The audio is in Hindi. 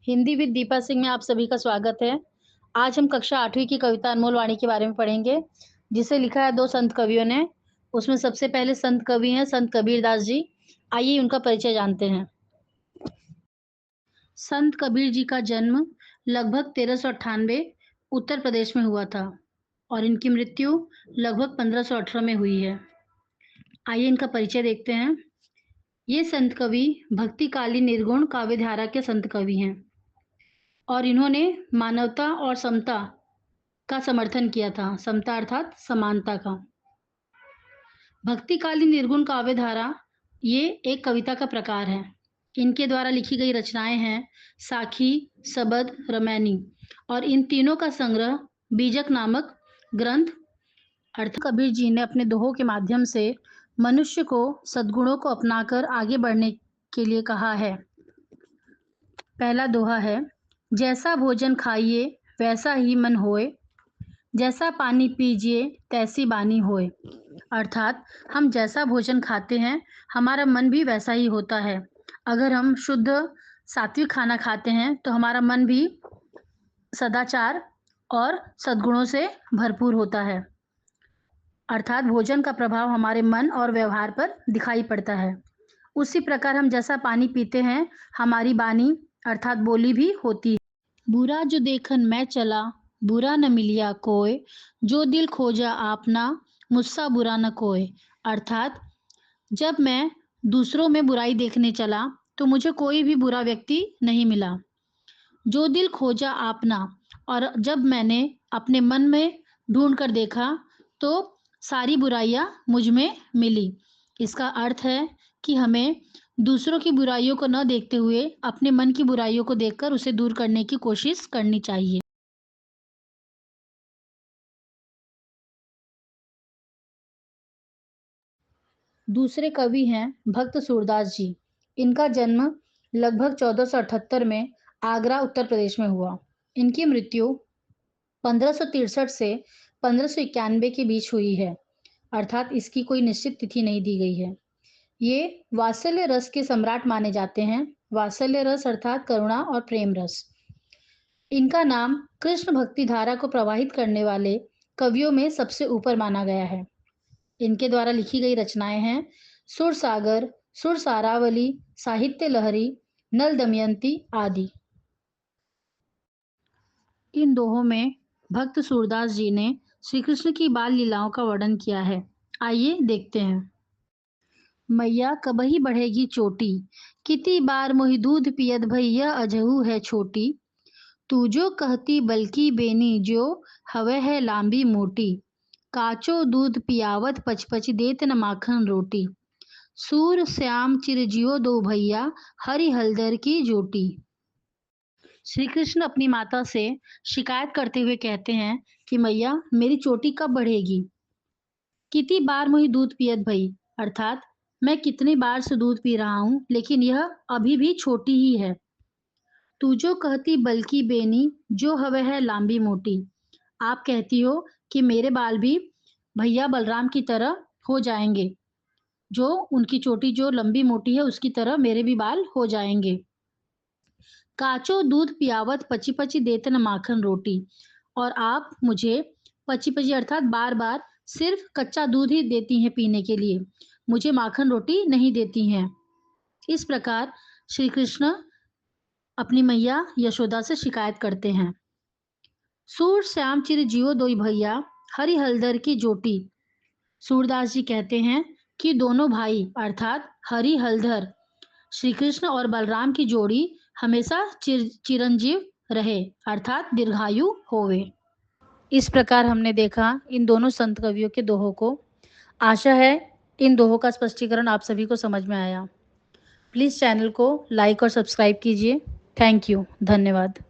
हिंदी विद दीपा सिंह में आप सभी का स्वागत है। आज हम कक्षा 8वीं की कविता अनमोल वाणी के बारे में पढ़ेंगे, जिसे लिखा है 2 संत कवियों ने। उसमें सबसे पहले संत कवि हैं संत कबीरदास जी। आइए उनका परिचय जानते हैं। संत कबीर जी का जन्म लगभग 1398 उत्तर प्रदेश में हुआ था और इनकी मृत्यु लगभग 1518 में हुई है। आइए इनका परिचय देखते हैं। ये संत कवि भक्तिकालीन निर्गुण काव्य धारा के संत कवि हैं और इन्होंने मानवता और समता का समर्थन किया था। समता अर्थात समानता का। भक्तिकालीन निर्गुण काव्य धारा ये एक कविता का प्रकार है। इनके द्वारा लिखी गई रचनाएं हैं साखी, सबद, रमैनी और इन तीनों का संग्रह बीजक नामक ग्रंथ। अर्थ कबीर जी ने अपने दोहों के माध्यम से मनुष्य को सद्गुणों को अपनाकर आगे बढ़ने के लिए कहा है। पहला दोहा है, जैसा भोजन खाइए वैसा ही मन होए, जैसा पानी पीजिए तैसी बानी होए। अर्थात हम जैसा भोजन खाते हैं हमारा मन भी वैसा ही होता है। अगर हम शुद्ध सात्विक खाना खाते हैं तो हमारा मन भी सदाचार और सद्गुणों से भरपूर होता है। अर्थात भोजन का प्रभाव हमारे मन और व्यवहार पर दिखाई पड़ता है। उसी प्रकार हम जैसा पानी पीते हैं हमारी बानी अर्थात बोली भी होती है। बुरा जो देखन मैं चला, बुरा न मिलिया कोय, जो दिल खोजा आपना, मुझसा बुरा न कोय। अर्थात जब मैं दूसरों में बुराई देखने चला तो मुझे कोई भी बुरा व्यक्ति नहीं मिला। जो दिल खोजा आपना, और जब मैंने अपने मन में ढूंढ कर देखा तो सारी बुराइयां मुझ में मिली। इसका अर्थ है कि हमें दूसरों की बुराइयों को न देखते हुए अपने मन की बुराइयों को देखकर उसे दूर करने की कोशिश करनी चाहिए। दूसरे कवि हैं भक्त सूरदास जी। इनका जन्म लगभग 1478 में आगरा उत्तर प्रदेश में हुआ। इनकी मृत्यु 1563 से 1591 के बीच हुई है, अर्थात इसकी कोई निश्चित तिथि नहीं दी गई है। ये वात्सल्य रस के सम्राट माने जाते हैं। वात्सल्य रस अर्थात करुणा और प्रेम रस। इनका नाम कृष्ण भक्ति धारा को प्रवाहित करने वाले कवियों में सबसे ऊपर माना गया है। इनके द्वारा लिखी गई रचनाएं हैं सुर सागर, सुर सारावली, साहित्य लहरी, नल दमयंती आदि। इन दोहों में भक्त सूरदास जी ने श्री कृष्ण की बाल लीलाओं का वर्णन किया है। आइए देखते हैं। मैया कबही बढ़ेगी चोटी, कितनी बार मोहि दूध पियत भैया अजहू है छोटी। तू जो कहती बल्कि बेनी जो हवे है लांबी मोटी, काचो दूध पियावत पचपच देत न माखन रोटी। सूर श्याम चिरजियो दो भैया, हरि हलदर की जोटी। श्री कृष्ण अपनी माता से शिकायत करते हुए कहते हैं कि मैया मेरी चोटी कब बढ़ेगी। कितनी बार मुझे दूध पियत भई, अर्थात मैं कितनी बार से दूध पी रहा हूँ लेकिन यह अभी भी छोटी ही है। तू जो कहती बल्कि बेनी जो हवे है लांबी मोटी, आप कहती हो कि मेरे बाल भी भैया बलराम की तरह हो जाएंगे, जो उनकी चोटी जो लंबी मोटी है उसकी तरह मेरे भी बाल हो जाएंगे। काचो दूध पियावत पची पची देतन माखन रोटी, और आप मुझे पची पची अर्थात बार बार सिर्फ कच्चा दूध ही देती हैं पीने के लिए, मुझे माखन रोटी नहीं देती हैं। इस प्रकार श्री कृष्ण अपनी मैया यशोदा से शिकायत करते हैं। सूर श्याम चिर जियो दोई भैया, हरि हलदर की जोटी। सूरदास जी कहते हैं कि दोनों भाई अर्थात हरि हलधर श्री कृष्ण और बलराम की जोड़ी हमेशा चिरंजीव रहे अर्थात दीर्घायु होवे। इस प्रकार हमने देखा इन दोनों संत कवियों के दोहों को। आशा है इन दोहों का स्पष्टीकरण आप सभी को समझ में आया। प्लीज़ चैनल को लाइक और सब्सक्राइब कीजिए। Thank you. धन्यवाद।